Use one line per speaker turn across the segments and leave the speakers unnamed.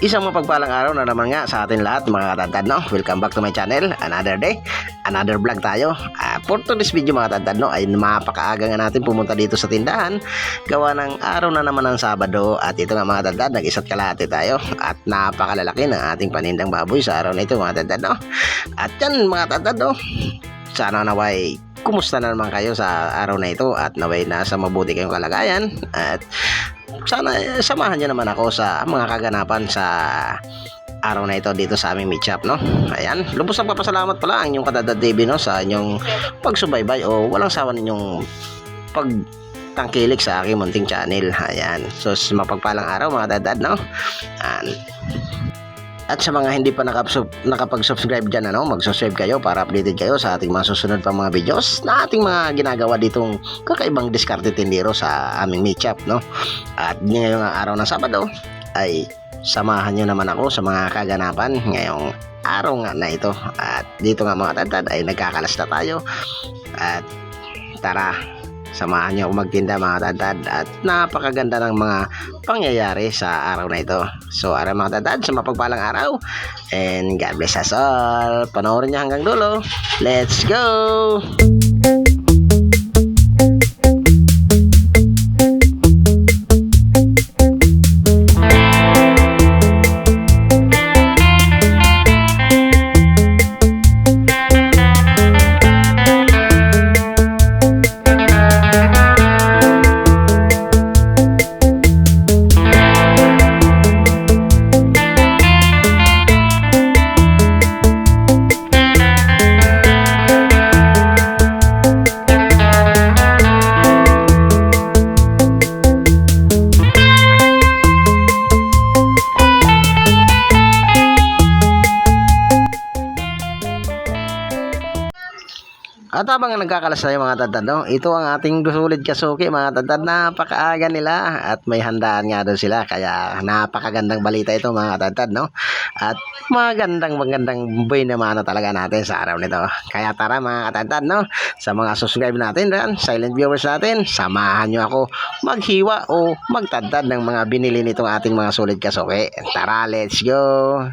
Isang mapagpalang araw na naman nga sa atin lahat mga katantad, no? Welcome back to my channel. Another day, another vlog tayo. For today's video mga katantad, no, ay mapakaaga nga natin pumunta dito sa tindahan. Gawa ng araw na naman ng Sabado. At ito nga mga katantad, nag-isa't kalahati tayo. At napakalalaki ng ating panindang baboy sa araw na ito mga katantad, no? At yan mga katantad, no? Sana naway kumusta na naman kayo sa araw na ito at naway nasa mabuti kayong kalagayan. At sana samahan niyo naman ako sa mga kaganapan sa araw na ito dito sa aming meet shop, no? Ayan, lubos ang papasalamat pala ang inyong Kadadad TV, no, sa inyong pagsubaybay o walang sawa ninyong pagtangkilik sa aking munting channel. Ayan, so mapagpalang araw mga dadad, no? At sa mga hindi pa nakapag-subscribe dyan, ano, mag-subscribe kayo para updated kayo sa ating mga susunod pa mga videos na ating mga ginagawa ditong kakaibang diskarte tindero sa aming meet shop, no? At ngayong araw ng Sabado ay samahan nyo naman ako sa mga kaganapan ngayong araw nga na ito. At dito nga mga tatad ay nagkakalas na tayo. At tara, samahan nyo ako magtinda mga tatad. At napakaganda ng mga pangyayari sa araw na ito. So araw mga tatad, sa mapagpalang araw. And God bless us all. Panoorin nyo hanggang dulo. Let's go! At habang nagkakalas tayo mga tatad, no, ito ang ating Dusulid Kasuki mga tatad. Napakaaga nila at may handaan nga doon sila. Kaya napakagandang balita ito mga tatad, no. At magandang buhay naman na talaga natin sa araw nito. Kaya tara mga tatad, no, sa mga subscribe natin dyan, silent viewers natin, samahan nyo ako maghiwa o magtadtad ng mga binili nitong ating mga Sulid Kasuki. Tara, let's go!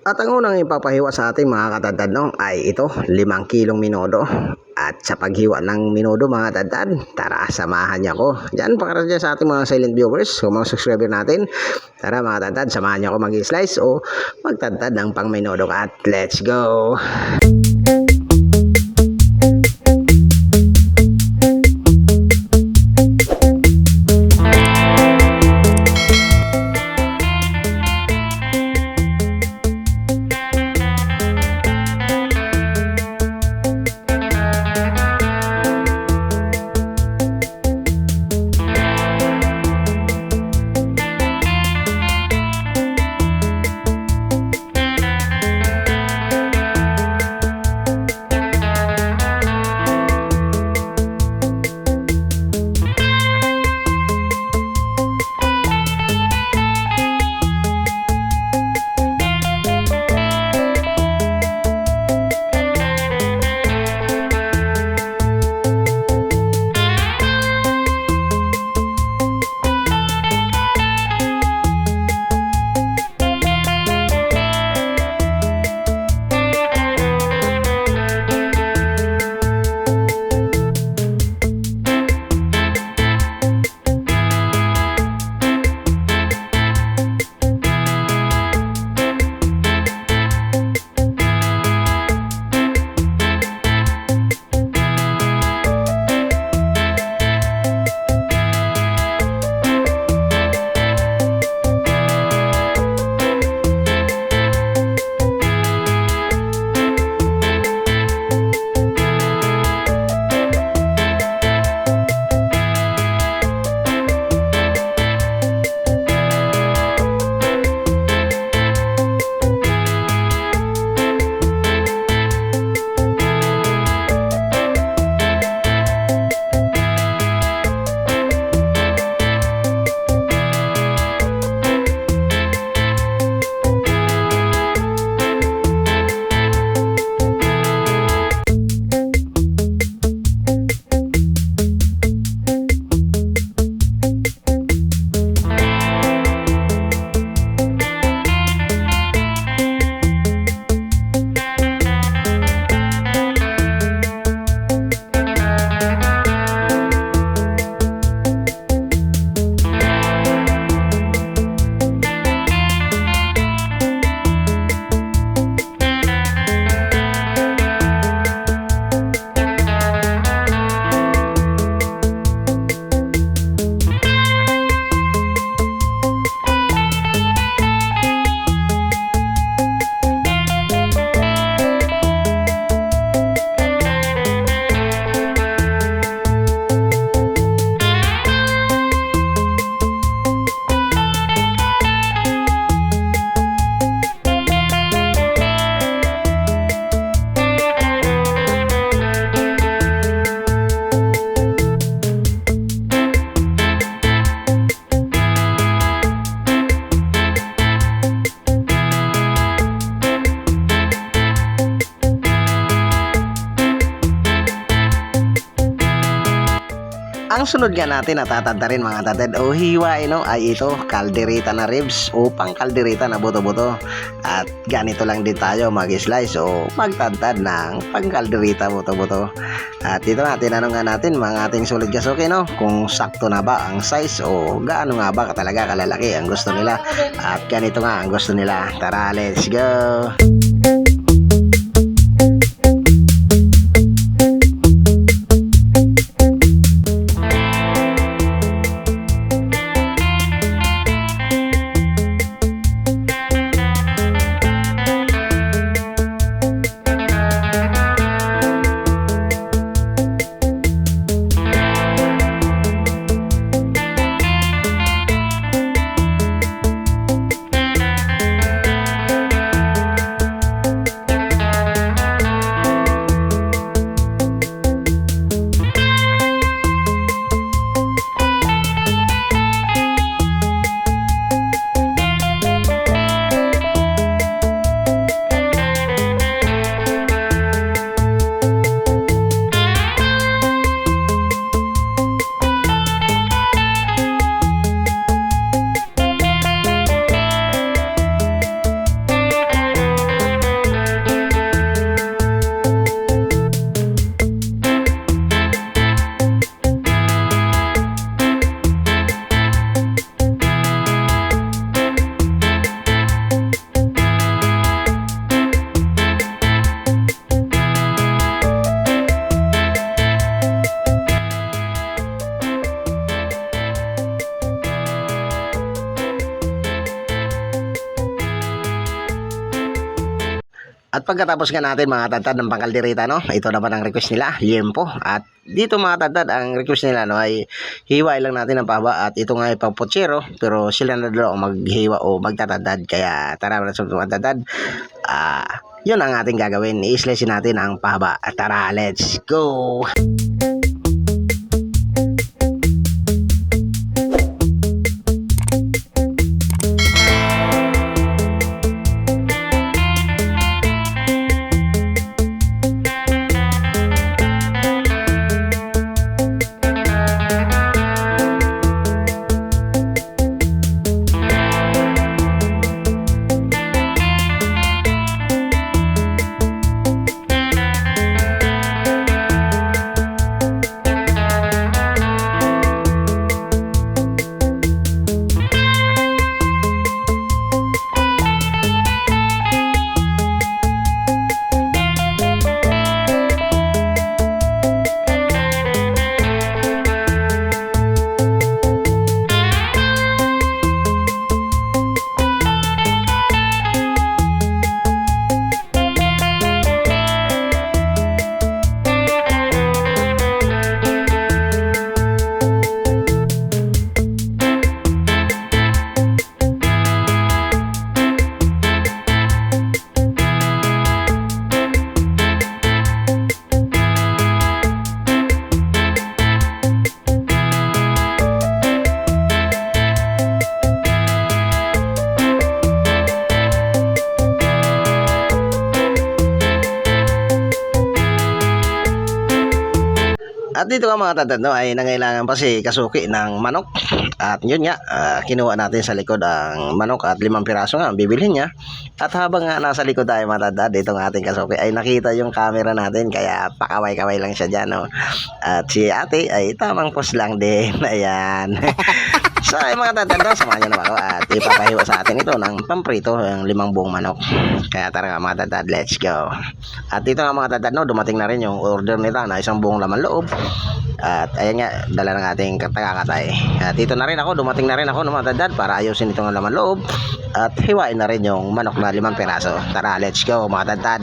At ang unang ipapahiwa sa ating mga katadad, no, ay ito, 5 kilong minodo. At sa paghiwa ng minodo mga katadad, tara, samahan niyo ako. Diyan, para dyan sa ating mga silent viewers, o mga subscriber natin. Tara mga katadad, samahan niyo ako mag-slice o magtadtad ng pang minodo. At let's go! susunod nga natin na tatanda rin mga tatad o hiwain no, ay ito kalderita na ribs o pang kalderita na buto-buto. At ganito lang din tayo mag-slice o magtantad ng pang kalderita buto-buto. At dito nga tinanong nga natin mga ating sulit kasuki no, kung sakto na ba ang size o gaano nga ba talaga kalalaki ang gusto nila. At ganito nga ang gusto nila. Tara, let's go! At pagkatapos nga natin mga tantad ng pangkalderita no, ito naman ang request nila, liempo. At dito mga tantad ang request nila no ay hiwain lang natin ang pahaba at ito nga ay pang pochero pero sila na daw ang maghiwa o magtatantad. Kaya tara na sa mga tantad. Yun ang ating gagawin, i-slice natin ang pahaba. At tara, let's go! At dito nga mga tatad no, ay nangailangan pa si Kasuki ng manok. At yun nga, kinuha natin sa likod ang manok at 5 piraso nga ang bibilhin niya. At habang nga nasa likod tayo mga tatad, dito ng ating Kasuki ay nakita yung camera natin kaya pakaway-kaway lang siya dyan no. At si ate ay tamang pos lang din. Ayan. So ay mga tatad no, samahan niyo naman ako at ipapahiwa sa atin ito ng pamprito ng 5 buong manok. Kaya tara nga mga tatad, let's go. At dito nga mga tatad no, dumating na rin yung order nila na 1 buong laman loob. At ayan nga, dala ng ating tagakatay. At dito na rin ako, dumating na rin ako ng mga tatad para ayusin itong laman loob. At hiwain na rin yung manok na 5 piraso. Tara, let's go mga tatad.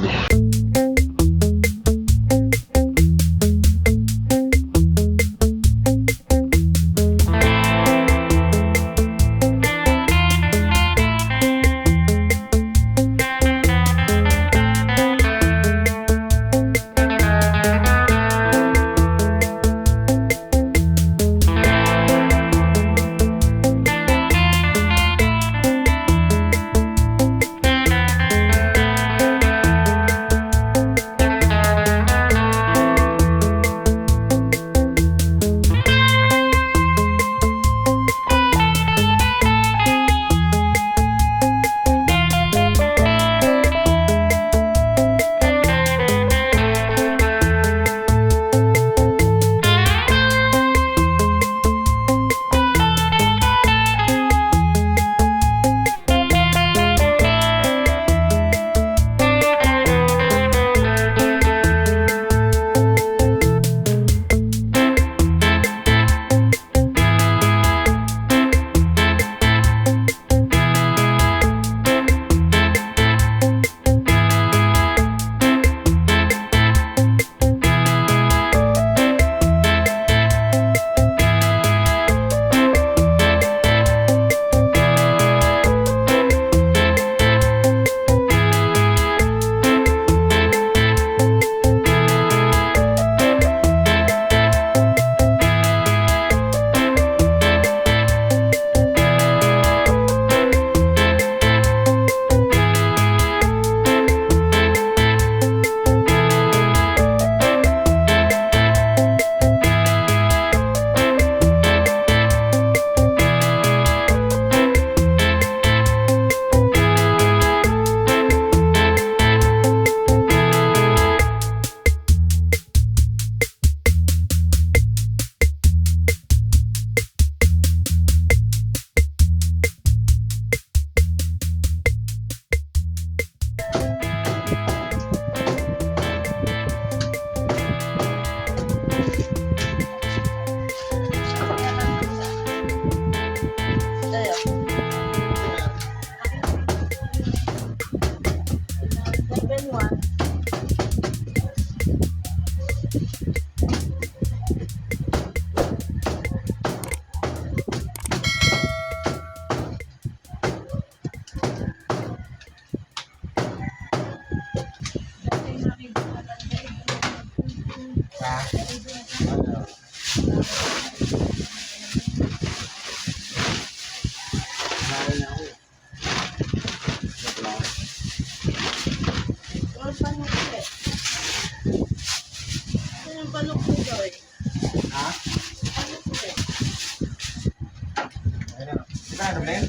Ano ba yun?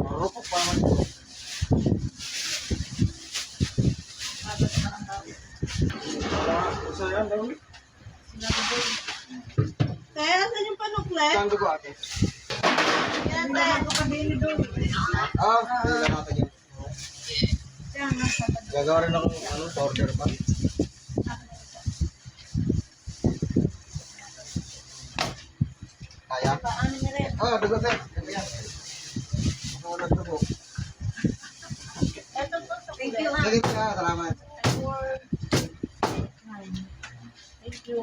Marupok pa naman ito. Isa yan, dami.
Kaya nasan yung panuklet?
Saan dugo ate?
Yan tayo ko kabili doon.
Hindi na natin yun. Gagawa rin akong order pa. Kaya?
Paano niya rin?
Dugo sir. Ganda yan. Makulat dugo.
Ito po sa Thank you ha.
Sige ka, salamat.
Thank you.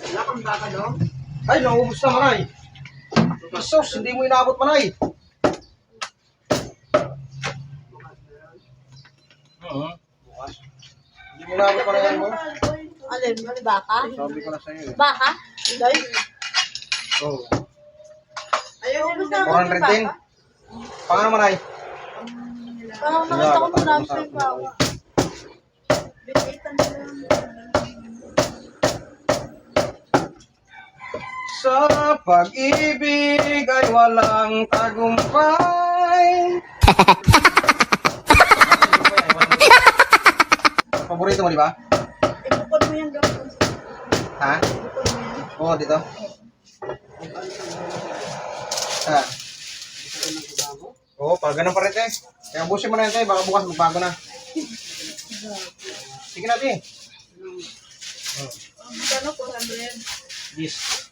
Wala kang baka no? Ay, naubos na manay. Sos, hindi mo inabot manay. Bukas. Hindi mo inabot manay mo.
Alin? Baka?
Sabi ko na sa iyo.
Baka? Hindi.
Oh.
Ayaw mo sa
410. Pangano manay?
Parang nakita ko marami sa yung bawa. Binitan nila.
Sa pag-ibig ay walang tagumpay. Paborito mo, di ba?
Ipukod mo yung gapon.
Ha?
Ipukod mo yan.
Oo, dito. Ha? Oo, pag ganun pa rin, te. Kaya ubusin mo na yun, te. Baka bukas magbago na. Sige na, te.
Magkano? 400?
Yes.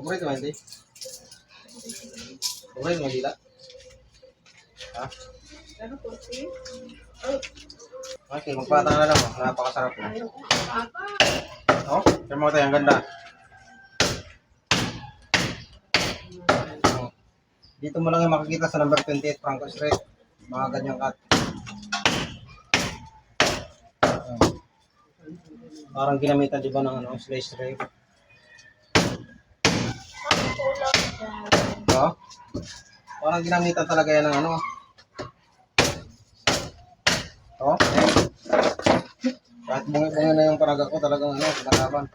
Paborito mo yun, te? Paborito mo yung dila? Ha?
Ano, 40?
Okay, magpatang na lang. Napakasarap po.
Ayaw ko. Baka.
Oh, tignan mo tayo, ang ganda. Oh. Dito mo lang yung makikita sa number 28 Franco Street. Mga ganyang cut. Oh. Parang ginamitan di ba ng slice tray? Oh. Parang ginamitan talaga yan ng ano. Oh. Kahit bungi-bungi na yung paraga ko, talagang ano, pinakaban.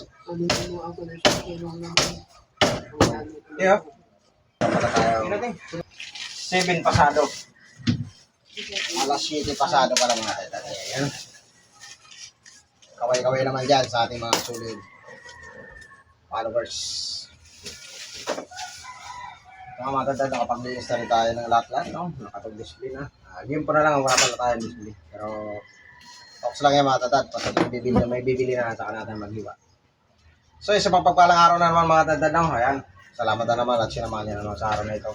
Yeah. Pala tayo. 7 pasado. Alas 7 pasado pala mga tatay. Ayan. Kaway-kaway naman dyan sa ating mga solid followers. Mga tatay, nakapaglinis na rin tayo ng lahat-lahat, no? Nakapag-display na. Game po na lang, wala pala tayong display. Pero talks lang yan mga tatad. Pag may bibili na, saka natin maghiwa. So, isa pang pagpalang araw na naman mga tatad. No? Ayan, salamat na naman at sinamahan niya naman sa araw na ito.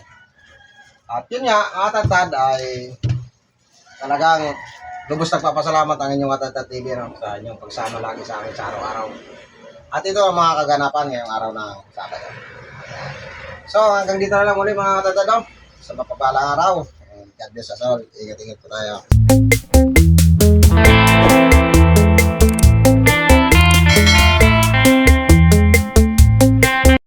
At yun nga, mga tatad ay talagang lubos nagpapasalamat ang inyong mga tatad TV no? Sa inyong pagsama lagi sa akin sa araw-araw. At ito ang mga kaganapan ngayong araw na Sabado. So, hanggang dito na lang muli mga tatad. No? Sa mapagpalang araw. God bless us all. Ingat-ingat po tayo.